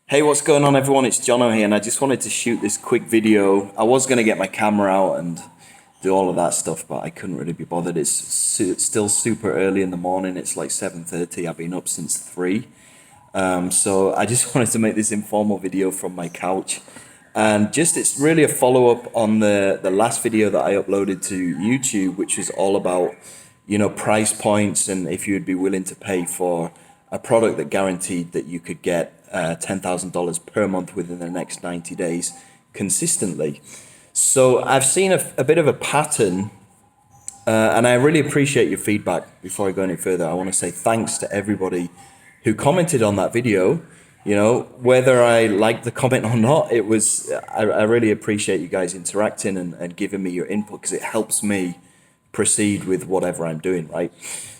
Hey, what's going on, everyone? It's Jono here, and I just wanted to shoot this quick video. I was going to get my camera out and do all of that stuff, but I couldn't really be bothered. It's still super early in the morning. It's like 7:30. I've been up since 3. So I just wanted to make this informal video from my couch. And just it's really a follow-up on the last video that I uploaded to YouTube, which is all about, price points and if you'd be willing to pay for a product that guaranteed that you could get $10,000 per month within the next 90 days consistently. So I've seen a bit of a pattern, and I really appreciate your feedback. Before I go any further, I want to say thanks to everybody who commented on that video. Whether I liked the comment or not, I really appreciate you guys interacting and giving me your input, because it helps me proceed with whatever I'm doing, right?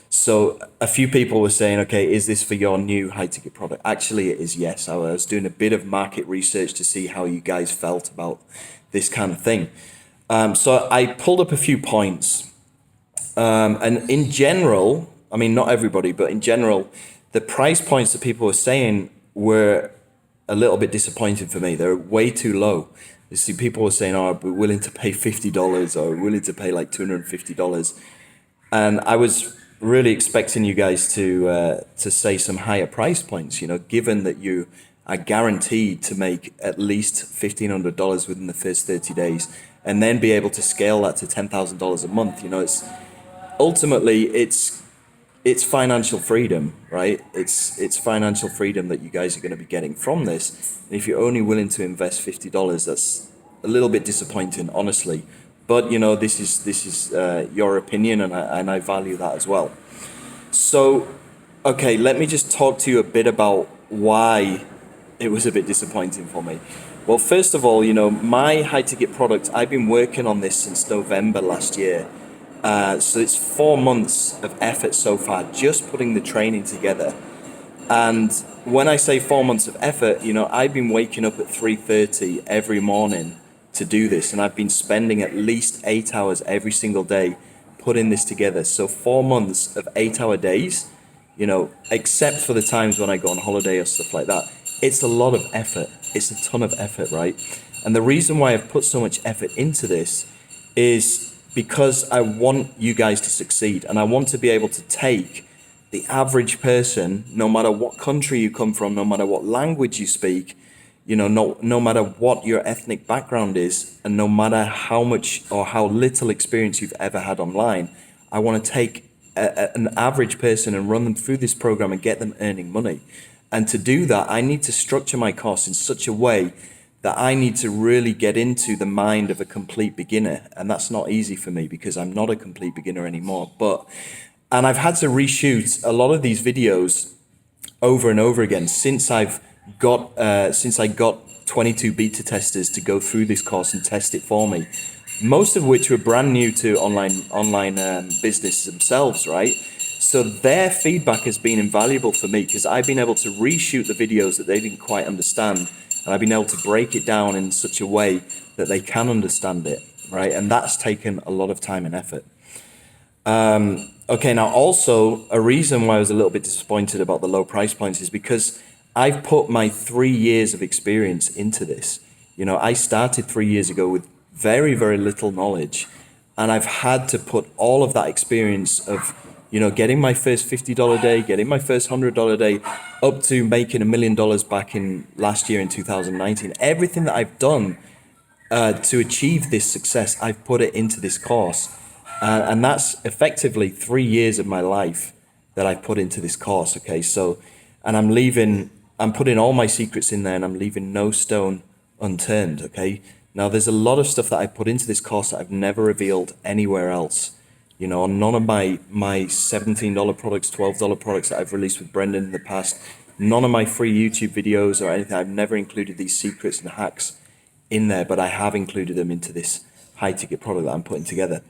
So a few people were saying, okay, is this for your new high ticket product? Actually, it is, yes. I was doing a bit of market research to see how you guys felt about this kind of thing. So I pulled up a few points. And in general, I mean, not everybody, but in general, the price points that people were saying were a little bit disappointing for me. They're way too low. You see, people were saying, oh, we're willing to pay $50 or we're willing to pay like $250. And I was really expecting you guys to say some higher price points, given that you are guaranteed to make at least $1,500 within the first 30 days and then be able to scale that to $10,000 a month. It's financial freedom, right? It's financial freedom that you guys are going to be getting from this. And if you're only willing to invest $50, that's a little bit disappointing, honestly. But this is your opinion, and I value that as well. So, okay, let me just talk to you a bit about why it was a bit disappointing for me. Well, first of all, my high ticket product, I've been working on this since November last year. So it's 4 months of effort so far, just putting the training together. And when I say 4 months of effort, I've been waking up at 3:30 every morning to do this, and I've been spending at least 8 hours every single day putting this together. So 4 months of 8-hour days, except for the times when I go on holiday or stuff like that, it's a lot of effort. It's a ton of effort, right? And the reason why I've put so much effort into this is because I want you guys to succeed, and I want to be able to take the average person, no matter what country you come from, no matter what language you speak, no matter what your ethnic background is, and no matter how much or how little experience you've ever had online, I want to take an average person and run them through this program and get them earning money. And to do that, I need to structure my course in such a way that I need to really get into the mind of a complete beginner. And that's not easy for me because I'm not a complete beginner anymore. And I've had to reshoot a lot of these videos over and over again since I got 22 beta testers to go through this course and test it for me, most of which were brand new to online business themselves, right? So their feedback has been invaluable for me because I've been able to reshoot the videos that they didn't quite understand, and I've been able to break it down in such a way that they can understand it, right? And that's taken a lot of time and effort. Okay, now also a reason why I was a little bit disappointed about the low price points is because I've put my 3 years of experience into this. I started 3 years ago with very, very little knowledge, and I've had to put all of that experience of, getting my first $50 day, getting my first $100 day, up to making $1 million back in last year in 2019. Everything that I've done to achieve this success, I've put it into this course. And that's effectively 3 years of my life that I've put into this course, okay? So, and I'm putting all my secrets in there, and I'm leaving no stone unturned, okay? Now, there's a lot of stuff that I put into this course that I've never revealed anywhere else. On none of my $17 products, $12 products that I've released with Brendan in the past, none of my free YouTube videos or anything, I've never included these secrets and hacks in there, but I have included them into this high-ticket product that I'm putting together.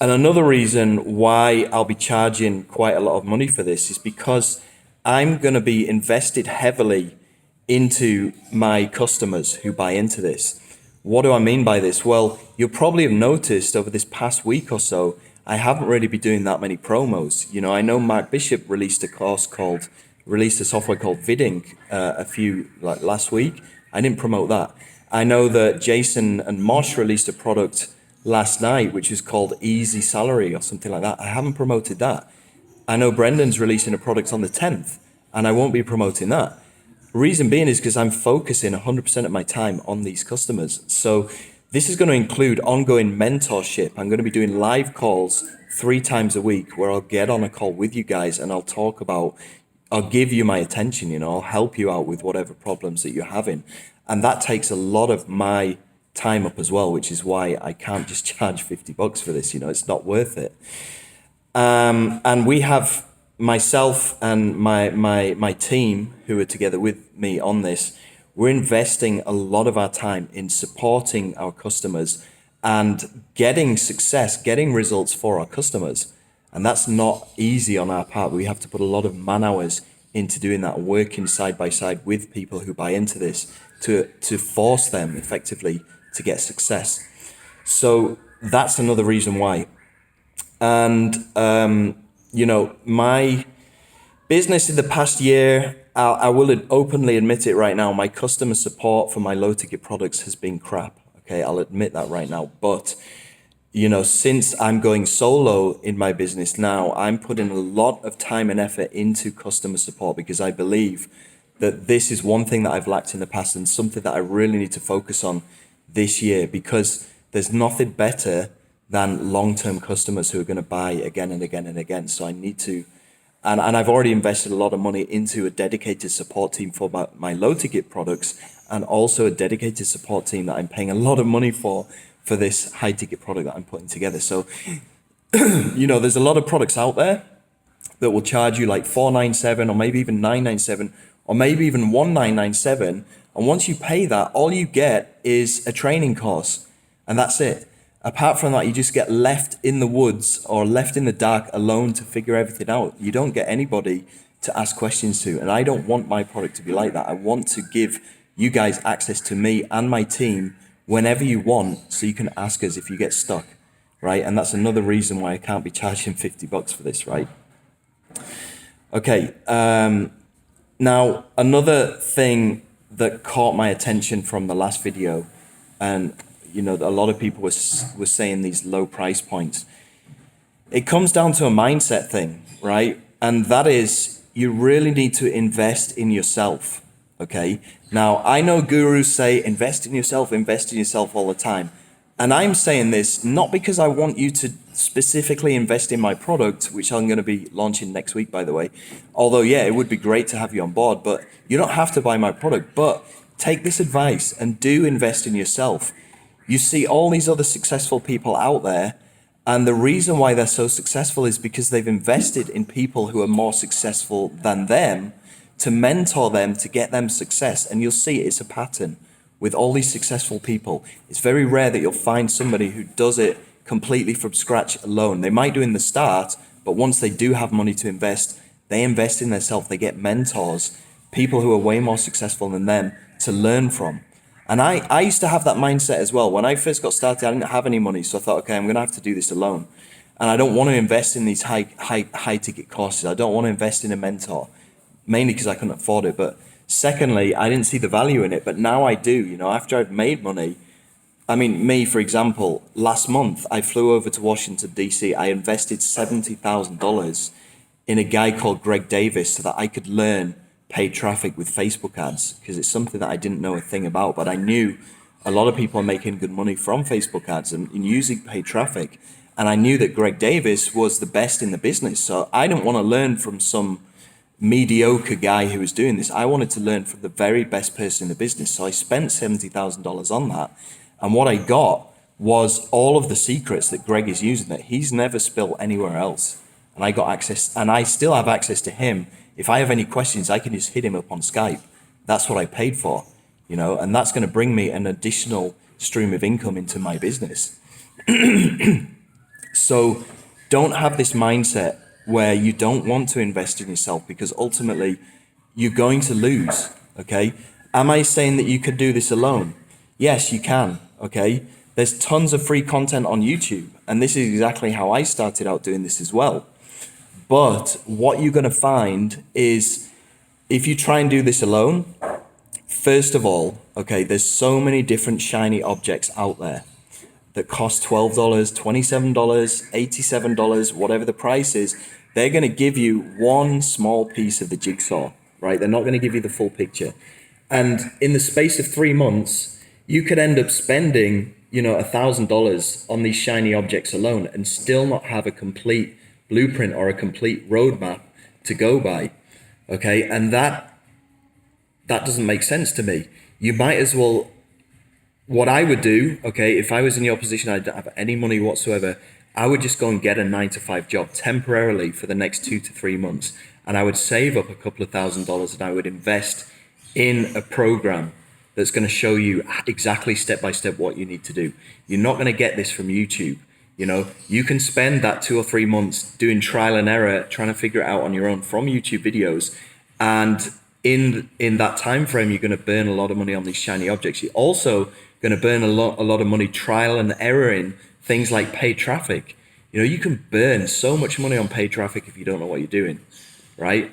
And another reason why I'll be charging quite a lot of money for this is because I'm going to be invested heavily into my customers who buy into this. What do I mean by this? Well, you'll probably have noticed over this past week or so, I haven't really been doing that many promos. I know Mark Bishop released a course called released a software called Vidink like last week. I didn't promote that. I know that Jason and Mosh released a product last night, which is called Easy Salary or something like that. I haven't promoted that. I know Brendan's releasing a product on the 10th, and I won't be promoting that. Reason being is because I'm focusing 100% of my time on these customers. So this is going to include ongoing mentorship. I'm going to be doing live calls 3 times a week where I'll get on a call with you guys and I'll give you my attention, I'll help you out with whatever problems that you're having. And that takes a lot of my time up as well, which is why I can't just charge $50 for this, it's not worth it. And we have myself and my team who are together with me on this. We're investing a lot of our time in supporting our customers and getting success, getting results for our customers. And that's not easy on our part. We have to put a lot of man hours into doing that, working side by side with people who buy into this to force them effectively to get success. So that's another reason why. And, my business in the past year, I will openly admit it right now, my customer support for my low ticket products has been crap. Okay, I'll admit that right now. But, since I'm going solo in my business now, I'm putting a lot of time and effort into customer support because I believe that this is one thing that I've lacked in the past and something that I really need to focus on this year, because there's nothing better than long-term customers who are going to buy again and again and again. So I need to, and I've already invested a lot of money into a dedicated support team for my low ticket products, and also a dedicated support team that I'm paying a lot of money for this high ticket product that I'm putting together. So, there's a lot of products out there that will charge you like $497 or maybe even $997 or maybe even $1997. And once you pay that, all you get is a training course, and that's it. Apart from that, you just get left in the woods or left in the dark alone to figure everything out. You don't get anybody to ask questions to. And I don't want my product to be like that. I want to give you guys access to me and my team whenever you want, so you can ask us if you get stuck, right? And that's another reason why I can't be charging $50 for this, right? Okay. Now, another thing that caught my attention from the last video, and a lot of people were saying these low price points. It comes down to a mindset thing, right? And that is, you really need to invest in yourself, okay? Now, I know gurus say invest in yourself all the time. And I'm saying this not because I want you to specifically invest in my product, which I'm going to be launching next week, by the way. Although, yeah, it would be great to have you on board, but you don't have to buy my product. But take this advice and do invest in yourself. You see all these other successful people out there, and the reason why they're so successful is because they've invested in people who are more successful than them to mentor them, to get them success. And you'll see it's a pattern with all these successful people. It's very rare that you'll find somebody who does it completely from scratch alone. They might do in the start, but once they do have money to invest, they invest in themselves. They get mentors, people who are way more successful than them to learn from. And I used to have that mindset as well. When I first got started, I didn't have any money. So I thought, okay, I'm going to have to do this alone. And I don't want to invest in these high ticket courses. I don't want to invest in a mentor, mainly because I couldn't afford it. But secondly, I didn't see the value in it. But now I do. After I've made money, me, for example, last month, I flew over to Washington, D.C. I invested $70,000 in a guy called Greg Davis so that I could learn paid traffic with Facebook ads, because it's something that I didn't know a thing about, but I knew a lot of people are making good money from Facebook ads and using paid traffic. And I knew that Greg Davis was the best in the business. So I didn't want to learn from some mediocre guy who was doing this. I wanted to learn from the very best person in the business. So I spent $70,000 on that. And what I got was all of the secrets that Greg is using that he's never spilled anywhere else. And I got access, and I still have access to him. If I have any questions, I can just hit him up on Skype. That's what I paid for, and that's going to bring me an additional stream of income into my business. So don't have this mindset where you don't want to invest in yourself, because ultimately you're going to lose, okay? Am I saying that you could do this alone? Yes, you can, okay? There's tons of free content on YouTube, and this is exactly how I started out doing this as well. But what you're going to find is If you try and do this alone, first of all, okay, there's so many different shiny objects out there that cost $12, $27, $87, whatever the price is. They're going to give you one small piece of the jigsaw, right? They're not going to give you the full picture. And in the space of 3 months, you could end up spending, $1,000 on these shiny objects alone and still not have a complete blueprint or a complete roadmap to go by. Okay, and that doesn't make sense to me. You might as well, what I would do, okay, if I was in your position, I don't have any money whatsoever, I would just go and get a 9 to 5 job temporarily for the next 2 to 3 months. And I would save up a couple of $1,000s and I would invest in a program that's going to show you exactly step by step what you need to do. You're not going to get this from YouTube. You can spend that 2 or 3 months doing trial and error, trying to figure it out on your own from YouTube videos. And in that time frame, you're going to burn a lot of money on these shiny objects. You're also going to burn a lot of money trial and error in things like paid traffic. You can burn so much money on paid traffic if you don't know what you're doing, right?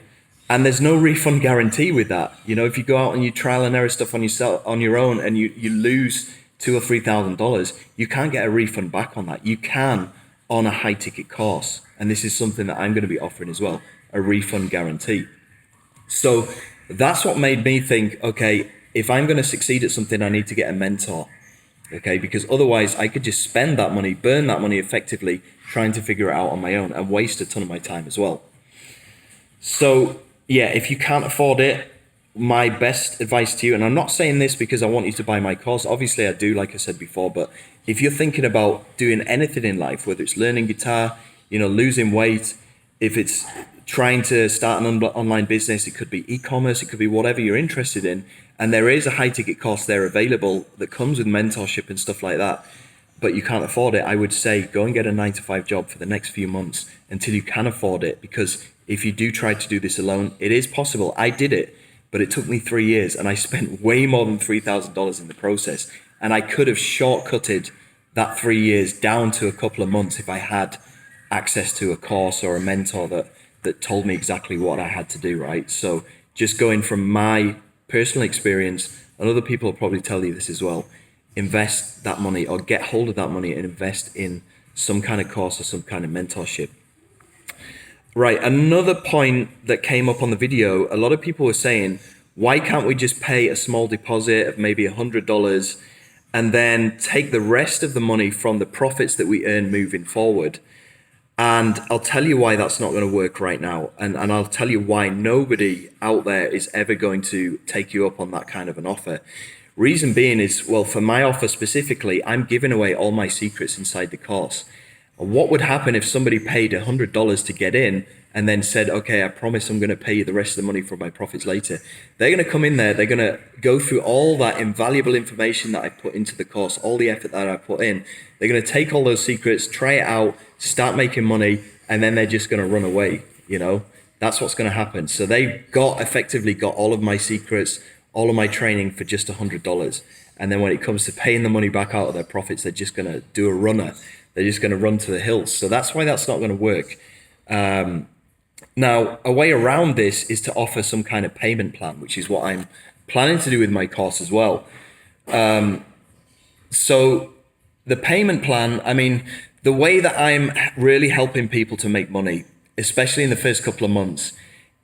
And there's no refund guarantee with that. If you go out and you trial and error stuff on yourself on your own and you lose $2,000 or $3,000, you can't get a refund back on that. You can on a high ticket course, and this is something that I'm going to be offering as well, a refund guarantee. So that's what made me think, okay, if I'm going to succeed at something, I need to get a mentor. Okay, because otherwise I could just spend that money, burn that money effectively, trying to figure it out on my own and waste a ton of my time as well. So yeah, if you can't afford it, my best advice to you, and I'm not saying this because I want you to buy my course, obviously I do, like I said before, but if you're thinking about doing anything in life, whether it's learning guitar, losing weight, if it's trying to start an online business, it could be e-commerce, it could be whatever you're interested in, and there is a high ticket course there available that comes with mentorship and stuff like that, but you can't afford it, I would say go and get a 9 to 5 job for the next few months until you can afford it, because if you do try to do this alone, it is possible. I did it, but it took me 3 years and I spent way more than $3,000 in the process. And I could have shortcutted that 3 years down to a couple of months if I had access to a course or a mentor that told me exactly what I had to do, right? So just going from my personal experience, and other people will probably tell you this as well, invest that money or get hold of that money and invest in some kind of course or some kind of mentorship. Right, another point that came up on the video, a lot of people were saying, why can't we just pay a small deposit of maybe $100 and then take the rest of the money from the profits that we earn moving forward? And I'll tell you why that's not going to work right now. And I'll tell you why nobody out there is ever going to take you up on that kind of an offer. Reason being is, well, for my offer specifically, I'm giving away all my secrets inside the course. What would happen if somebody paid $100 to get in and then said, okay, I promise I'm going to pay you the rest of the money from my profits later? They're going to come in there, they're going to go through all that invaluable information that I put into the course, all the effort that I put in. They're going to take all those secrets, try it out, start making money, and then they're just going to run away. That's what's going to happen. So they effectively got all of my secrets, all of my training for just $100. And then when it comes to paying the money back out of their profits, they're just going to do a runner. They're just going to run to the hills. So that's why that's not going to work. Now, a way around this is to offer some kind of payment plan, which is what I'm planning to do with my course as well. So the payment plan, the way that I'm really helping people to make money, especially in the first couple of months,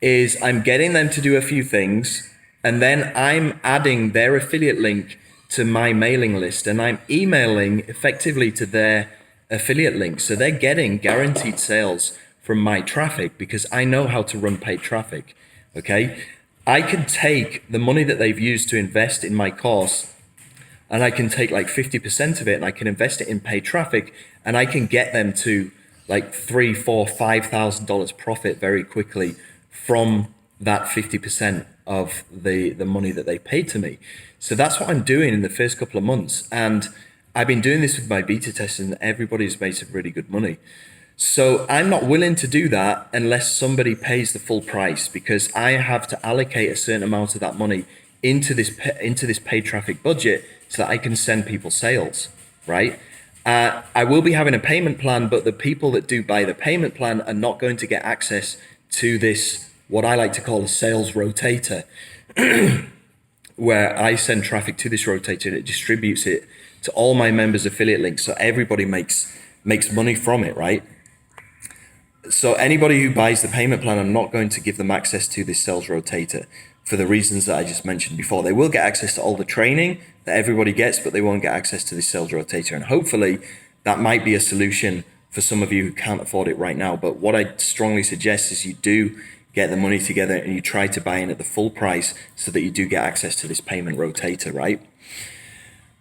is I'm getting them to do a few things, and then I'm adding their affiliate link to my mailing list, and I'm emailing effectively to their affiliate link. So they're getting guaranteed sales from my traffic because I know how to run paid traffic. Okay. I can take the money that they've used to invest in my course, and I can take like 50% of it and I can invest it in paid traffic, and I can get them to like $3,000, $4,000, $5,000 profit very quickly from that 50% of the money that they paid to me. So that's what I'm doing in the first couple of months. And I've been doing this with my beta testers, and everybody's made some really good money. So I'm not willing to do that unless somebody pays the full price, because I have to allocate a certain amount of that money into this paid traffic budget so that I can send people sales, right? I will be having a payment plan, but the people that do buy the payment plan are not going to get access to this what I like to call a sales rotator, where I send traffic to this rotator and it distributes it to all my members' affiliate links, so everybody makes money from it, right? So anybody who buys the payment plan, I'm not going to give them access to this sales rotator for the reasons that I just mentioned before. They will get access to all the training that everybody gets, but they won't get access to this sales rotator. And hopefully that might be a solution for some of you who can't afford it right now. But what I strongly suggest is you do get the money together and you try to buy in at the full price so that you do get access to this payment rotator, right?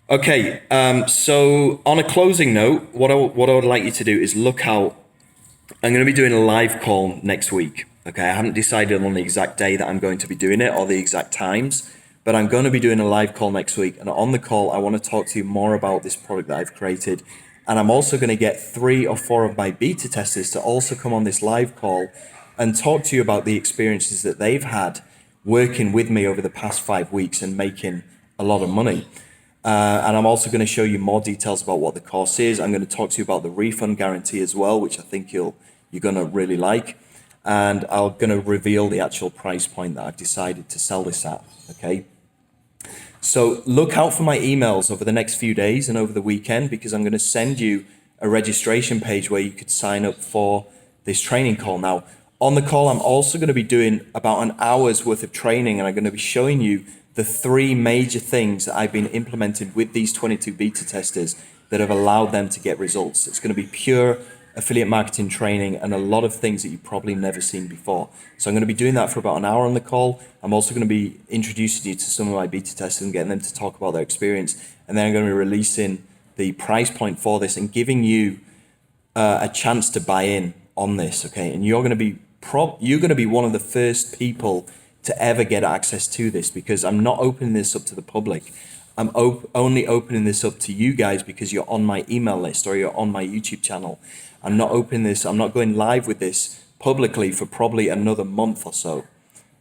Okay, so on a closing note, what I would like you to do is look out. I'm going to be doing a live call next week. Okay, I haven't decided on the exact day that I'm going to be doing it or the exact times, but I'm going to be doing a live call next week. And on the call, I want to talk to you more about this product that I've created. And I'm also going to get 3 or 4 of my beta testers to also come on this live call and talk to you about the experiences that they've had working with me over the past 5 weeks and making a lot of money. And I'm also going to show you more details about what the course is. I'm going to talk to you about the refund guarantee as well, which I think you're going to really like. And I'm going to reveal the actual price point that I've decided to sell this at, okay? So look out for my emails over the next few days and over the weekend, because I'm going to send you a registration page where you could sign up for this training call. Now, on the call, I'm also going to be doing about an hour's worth of training, and I'm going to be showing you the 3 major things that I've been implementing with these 22 beta testers that have allowed them to get results. It's going to be pure affiliate marketing training and a lot of things that you've probably never seen before. So I'm going to be doing that for about an hour on the call. I'm also going to be introducing you to some of my beta testers and getting them to talk about their experience. And then I'm going to be releasing the price point for this and giving you a chance to buy in on this, okay? And you're going to be one of the first people to ever get access to this, because I'm not opening this up to the public. I'm only opening this up to you guys because you're on my email list or you're on my YouTube channel. I'm not going live with this publicly for probably another month or so.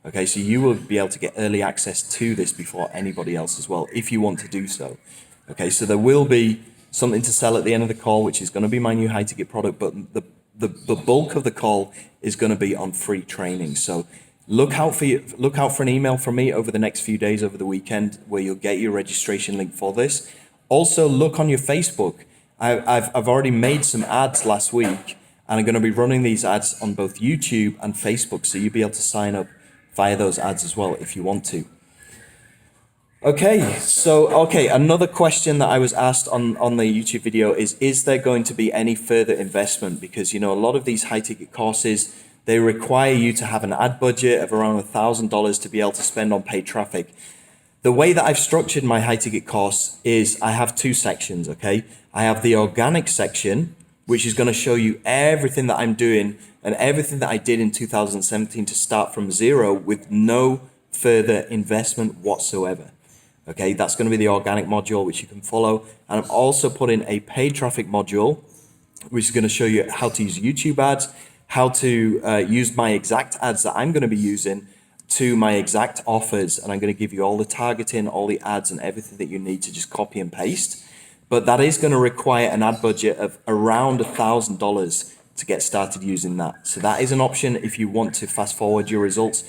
Okay, so you will be able to get early access to this before anybody else as well, if you want to do so. Okay, so there will be something to sell at the end of the call, which is going to be my new high ticket product, but the bulk of the call is going to be on free training. So look out for an email from me over the next few days, over the weekend, where you'll get your registration link for this. Also, look on your Facebook. I've already made some ads last week, and I'm going to be running these ads on both YouTube and Facebook, so you'll be able to sign up via those ads as well if you want to. Okay, another question that I was asked on the YouTube video is there going to be any further investment? Because, you know, a lot of these high ticket courses, they require you to have an ad budget of around $1,000 to be able to spend on paid traffic. The way that I've structured my high ticket course is I have 2 sections, okay? I have the organic section, which is going to show you everything that I'm doing and everything that I did in 2017 to start from zero with no further investment whatsoever. Okay, that's going to be the organic module, which you can follow. And I'm also putting a paid traffic module, which is going to show you how to use YouTube ads, how to use my exact ads that I'm going to be using to my exact offers. And I'm going to give you all the targeting, all the ads and everything that you need to just copy and paste. But that is going to require an ad budget of around $1,000 to get started using that. So that is an option if you want to fast forward your results,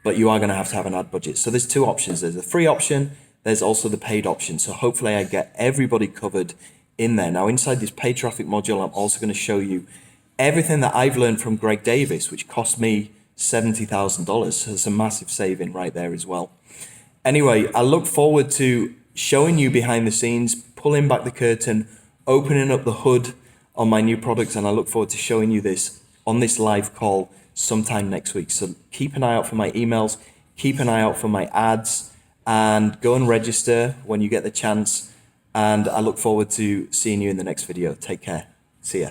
but you are going to have an ad budget. So there's 2 options. There's a free option. There's also the paid option. So hopefully I get everybody covered in there. Now inside this paid traffic module, I'm also going to show you everything that I've learned from Greg Davis, which cost me $70,000. So it's a massive saving right there as well. Anyway, I look forward to showing you behind the scenes, pulling back the curtain, opening up the hood on my new products, and I look forward to showing you this on this live call sometime next week. So keep an eye out for my emails, keep an eye out for my ads, and go and register when you get the chance. And I look forward to seeing you in the next video. Take care. See ya.